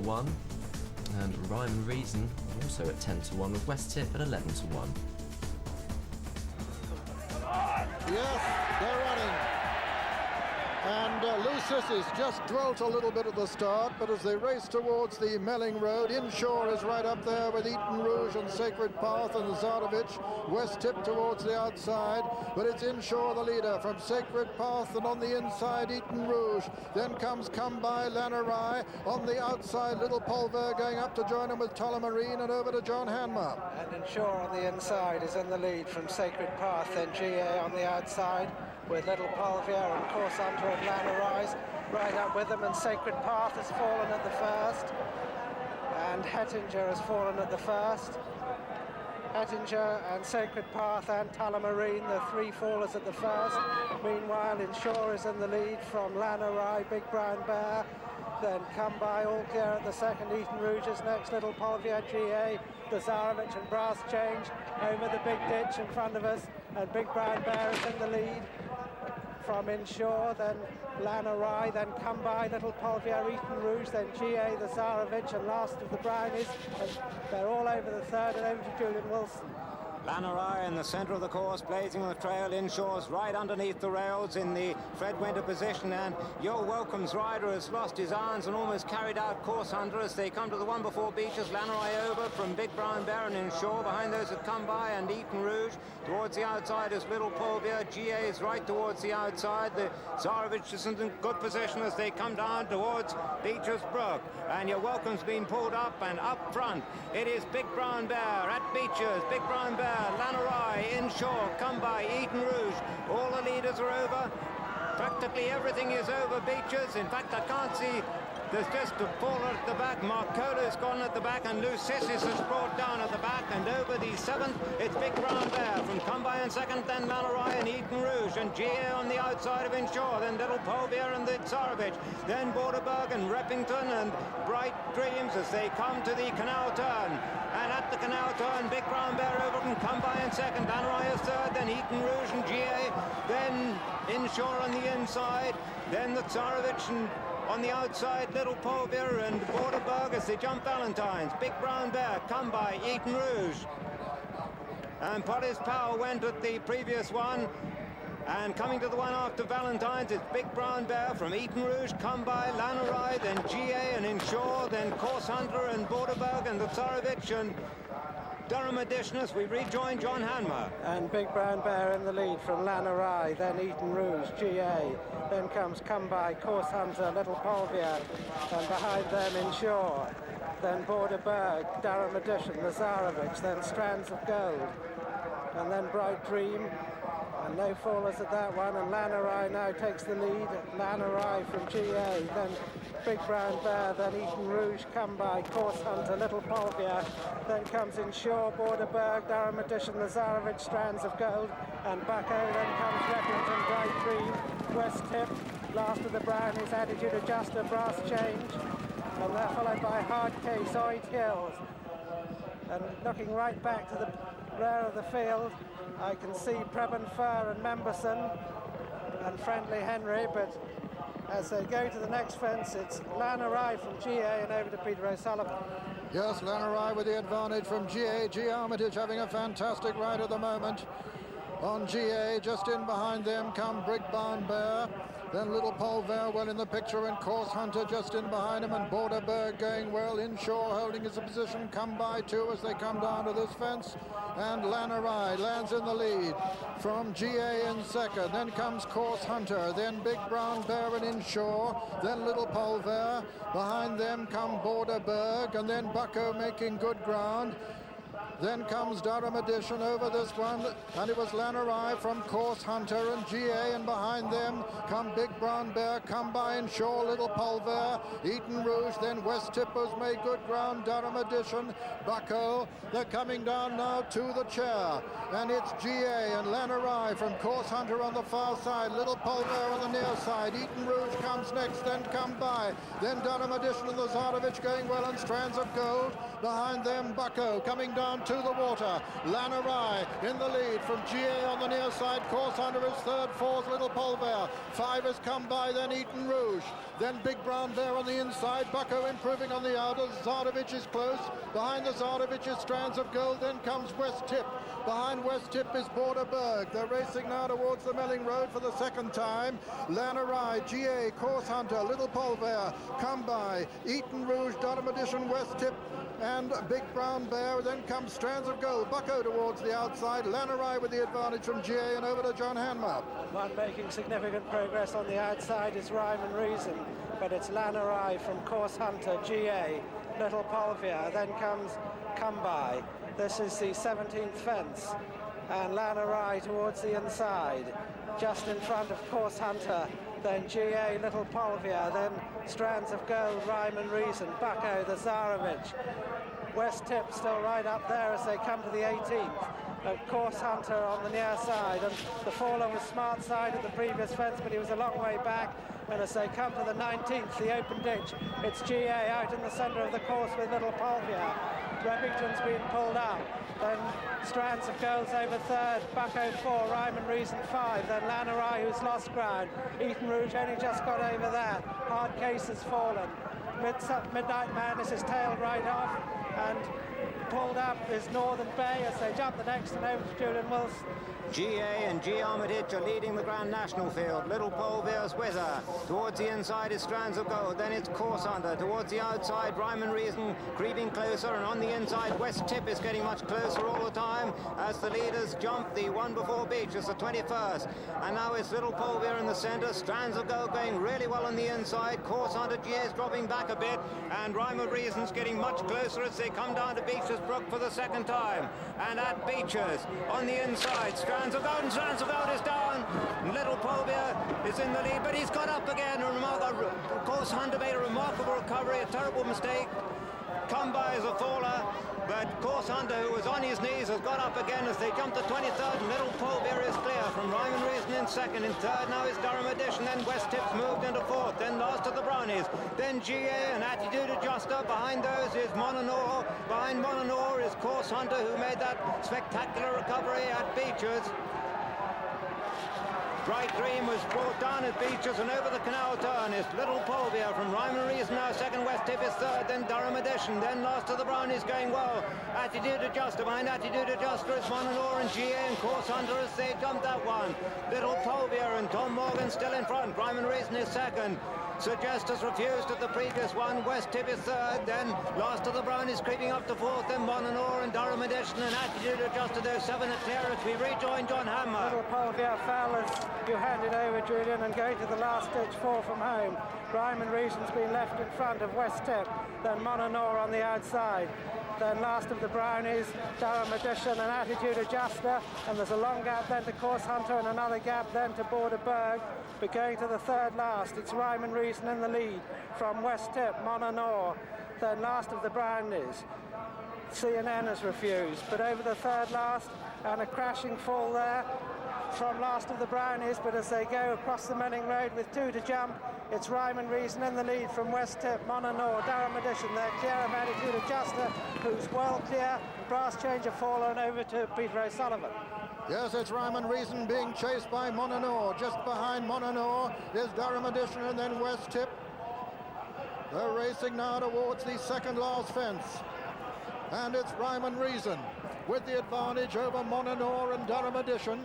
1. And Rhyme and Reason also at 10 to 1, with West Tip at 11 to 1. Yes, they're running. And Lucis just dwelt a little bit at the start, but as they race towards the Melling Road, Inshore is right up there with Eton Rouge and Sacred Path and Zarovich. West Tip towards the outside, but it's Inshore the leader from Sacred Path, and on the inside Eton Rouge. Then comes Come By Lannerai on the outside. Little Polver going up to join him with Tullamarine, and over to John Hanmer. And Inshore on the inside is in the lead from Sacred Path, then GA on the outside with Little Polvier and Course Hunter and Lannerai right up with them, and Sacred Path has fallen at the first, and Hettinger has fallen at the first. Hettinger and Sacred Path and Tullamarine, the three fallers at the first. Meanwhile, Inshore is in the lead from Lannerai, Big Brown Bear, then Come By All Clear at the second. Eton Rouge is next, Little Polvier, GA, Zarovich and Brass Change over the big ditch in front of us, and Big Brown Bear is in the lead from Inshore, then Lannerai, then Come By Little Polvier, Eton Rouge, then GA, Zarovich, and last of the Brownies, and they're all over the third, and over to Julian Wilson. Lannerai in the centre of the course, blazing the trail. Inshore's right underneath the rails in the Fred Winter position, and Yo Welcome's rider has lost his irons and almost carried out Course Hunter as they come to the one before Beaches. Lannerai over from Big Brown Bear and Inshore. Behind those that Come By and Eton Rouge. Towards the outside is Little Polvier. GA is right towards the outside. The Zarovich is in good position as they come down towards Beaches Brook. And Yo Welcome's been pulled up, and up front it is Big Brown Bear at Beaches. Big Brown Bear, Lannerai, Inshore, Come By, Eton Rouge. All the leaders are over. Practically everything is over Beaches. In fact, I can't see. There's just a faller at the back. Marcolo's gone at the back, and Lucis is brought down at the back. And over the seventh, it's Big Brown Bear from Come By in second, then Lannerai and Eton Rouge, and GA on the outside of Inshore, then Little Polvier and the Zarovich, then Borderberg and Reppington and Bright Dreams as they come to the canal turn. And at the canal turn, Big Brown Bear over from Come By in second, Lannerai is third, then Eton Rouge and GA, then Inshore on the inside, then the Zarovich and on the outside, Little Polvier and Borderberg as they jump Valentine's. Big Brown Bear, Come By, Eton Rouge. And Potter's Power went at the previous one. And coming to the one after Valentine's, it's Big Brown Bear from Eton Rouge, Come By, Lannerai, then GA and Inshore, then Course Hunter and Borderberg and the Zarovich and Durham edition as we rejoin John Hanmer. And Big Brown Bear in the lead from Lannerai, then Eton Rouge, GA, then comes Come By, Course Hunter, Little Polvier, and behind them Inshore, then Borderberg, Durham edition, the Zarovich, then Strands of Gold, and then Bright Dream, and no fallers at that one, and Lannerai now takes the lead. Lannerai from GA, then Big Brown Bear, then Eton Rouge, Come By, Course Hunter, Little Polvier, then comes Inshore, Borderberg, Durham edition, the Zarovich, Strands of Gold, and Bucko, then comes Reppington, Bright Dream, West Tip, last of the Brownies, Attitude Adjuster, Brass Change, and they're followed by Hard Case, Oid Hills. And looking right back to the rear of the field, I can see Preben Fur and Memberson and Friendly Henry, but as they go to the next fence, it's Lannerai from GA and over to Peter O'Sullivan. Yes, Lannerai with the advantage from GA. G. Armitage having a fantastic ride at the moment. On GA, just in behind them come Big Brown Bear, then Little Polvier well in the picture, and Course Hunter just in behind him, and Borderberg going well. Inshore holding his position, Come By too as they come down to this fence, and Lannerai lands in the lead from GA in second. Then comes Course Hunter, then Big Brown Bear and Inshore, then Little Polvier. Behind them come Borderberg, and then Bucko making good ground. Then comes Durham edition over this one, and it was Lannerai from Course Hunter and GA, and behind them come Big Brown Bear, Come By Inshore, Little Polvier, Eton Rouge, then West Tippers made good ground, Durham edition, Bucko. They're coming down now to the chair, and it's GA and Lannerai from Course Hunter on the far side, Little Polvier on the near side, Eton Rouge comes next, then Come By, then Durham edition and the Zarovich going well, and Strands of Gold. Behind them, Bucko coming down to the water. Lannerai in the lead from GA on the near side. Course Hunter is third, fourth, Little Polvier. Five has Come By, then Eton Rouge. Then Big Brown Bear on the inside. Bucko improving on the outer. Zardovic is close. Behind the Zardovic is Strands of Gold. Then comes West Tip. Behind West Tip is Borderberg. They're racing now towards the Melling Road for the second time. Lanarai, GA, Course Hunter, Little Polvair come by. Eton Rouge, Durham Edition, West Tip, and Big Brown Bear. Then comes Strands of Gold. Bucko towards the outside. Lanarai with the advantage from GA and over to John Hanmer. One making significant progress on the outside is Rhyme and Reason, but it's Lanarai from Course Hunter, GA, Little Polvair. Then comes Come By. This is the 17th fence, and Lanarai towards the inside, just in front of Course Hunter. Then GA, Little Polvair. Then Strands of Gold, Rhyme and Reason, Bucko, the Zarevich. West Tip still right up there as they come to the 18th. Course Hunter on the near side, and the faller was smart side at the previous fence, but he was a long way back. And as they come to the 19th, the open ditch, it's GA out in the centre of the course with Little Polvair. Remington's been pulled out. Then Strands of Gold's over third, Bucko 4, Rhyme and Reason 5. Then Lanarai, who's lost ground. Eton Rouge only just got over that. Hard Case has fallen. Midnight Madness is tailed right off, and pulled up is Northern Bay as they jump the next and over to Julian Wilson. GA and G Armitage are leading the Grand National field. Little Polvair's with her. Towards the inside is Strands of Gold. Then it's Course Hunter. Towards the outside, Rhyme and Reason creeping closer. And on the inside, West Tip is getting much closer all the time as the leaders jump the one before Beach as the 21st. And now it's Little Polvair in the centre. Strands of Gold going really well on the inside. Course Hunter, GA is dropping back a bit. And Rhyme and Reason's getting much closer as they come down to Beecher's Brook for the second time. And at Beecher's, on the inside, Strands of Gold, and Strands of Gold is down. Little Polvair is in the lead, but he's got up again. Course Hunter made a remarkable recovery, a terrible mistake. Come By as a faller, but Course Hunter, who was on his knees, has got up again as they jump to 23rd, and Little Polvair is clear from Rhyme and Reason in second. In third now is Durham Edition, then West Tip's moved into fourth, then last of the Brownies, then GA and Attitude Adjuster. Behind those is Monanore. Behind Monanore is Course Hunter, who made that spectacular recovery at Beecher's. Bright Dream was brought down at Beecher's, and over the canal turn is Little Polvair from Rhyme and Reason now second. West Tip is third, then Durham Edition, then last of the Brownies going well. Attitude Adjuster, behind Attitude Adjuster is Monanore and GA and Course Hunter as they jump that one. Little Polvair and Tom Morgan still in front. Rhyme and Reason is second. Suggestus refused at the previous one. West Tip is third, then last of the Brownies creeping up to fourth, then Monanore and Durham Edition and Attitude Adjuster. Those seven are clear as we rejoin John Hanmer. Little Polvair fell as you handed over, Julian, and going to the last ditch, 4 from home. Rhyme and Reason's been left in front of West Tip, then Monanore on the outside. Then last of the Brownies, Durham Edition and Attitude Adjuster, and there's a long gap then to Course Hunter and another gap then to Borderberg. But going to the third last, it's Rhyme and Reason in the lead from West Tip, Monanore. Then last of the Brownies, CNN has refused, but over the third last, and a crashing fall there from last of the Brownies, but as they go across the Melling Road with 2 to jump, it's Rhyme and Reason in the lead from West Tip, Monanore, Durham Edition. They're clear of Attitude Adjuster, who's well clear. Brass Changer fallen over to Peter O'Sullivan. Yes, it's Rhyme and Reason being chased by Monanore. Just behind Monanore is Durham Edition and then West Tip. They're racing now towards the second last fence. And it's Rhyme and Reason with the advantage over Monanore and Durham Edition.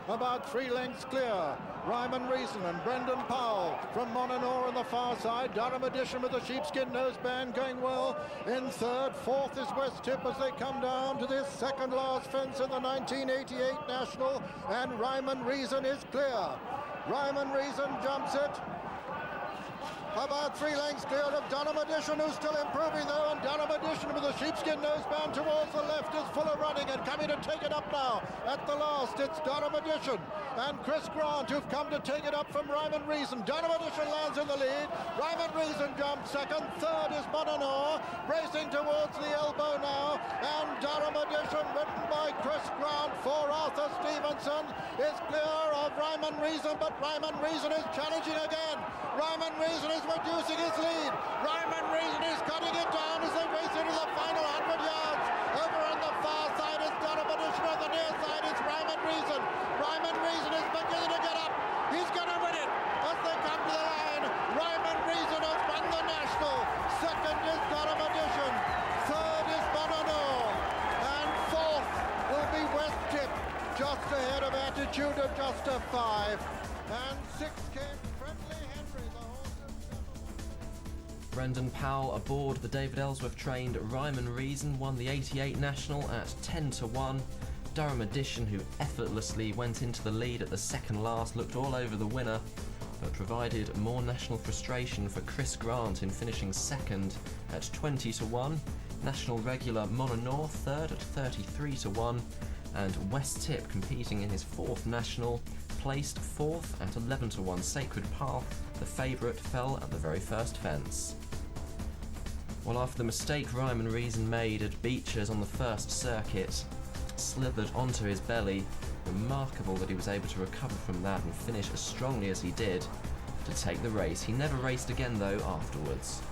About 3 lengths clear. Rhyme and Reason and Brendan Powell from Monanore on the far side. Durham Edition with the sheepskin noseband going well in third. Fourth is West Tip as they come down to this second last fence in the 1988 National. And Rhyme and Reason is clear. Rhyme and Reason jumps it. About 3 lengths clear of Durham Edition, who's still improving though, and Durham Edition with the sheepskin noseband towards the left is full of running and coming to take it up now. At the last, it's Durham Edition and Chris Grant who've come to take it up from Rhyme and Reason. Durham Edition lands in the lead. Rhyme and Reason jumps second. Third is Monanore, racing towards the elbow now, and Durham Edition, ridden by Chris Grant for Arthur Stevenson, is clear of Rhyme and Reason, but Rhyme and Reason is challenging again. Rhyme and Reason is reducing his lead. Rhyme and Reason is cutting it down as they race into the final 100 yards. Over on the far side is Durham Edition. On the near side is Rhyme and Reason. Rhyme and Reason is beginning to get up. He's going to win it as they come to the line. Rhyme and Reason altitude of just a 5. And 6 came Friendly Henry, the horse of Brendan Powell aboard the David Ellsworth trained Rhyme and Reason won the 88 National at 10-1. Durham Edition, who effortlessly went into the lead at the second last, looked all over the winner, but provided more national frustration for Chris Grant in finishing second at 20-1. National regular Monanore third at 33-1, and West Tip, competing in his fourth national, placed fourth at 11-1. Sacred Path, the favourite, fell at the very first fence. Well, after the mistake Rhyme and Reason made at Beechers on the first circuit slithered onto his belly, remarkable that he was able to recover from that and finish as strongly as he did to take the race. He never raced again though afterwards.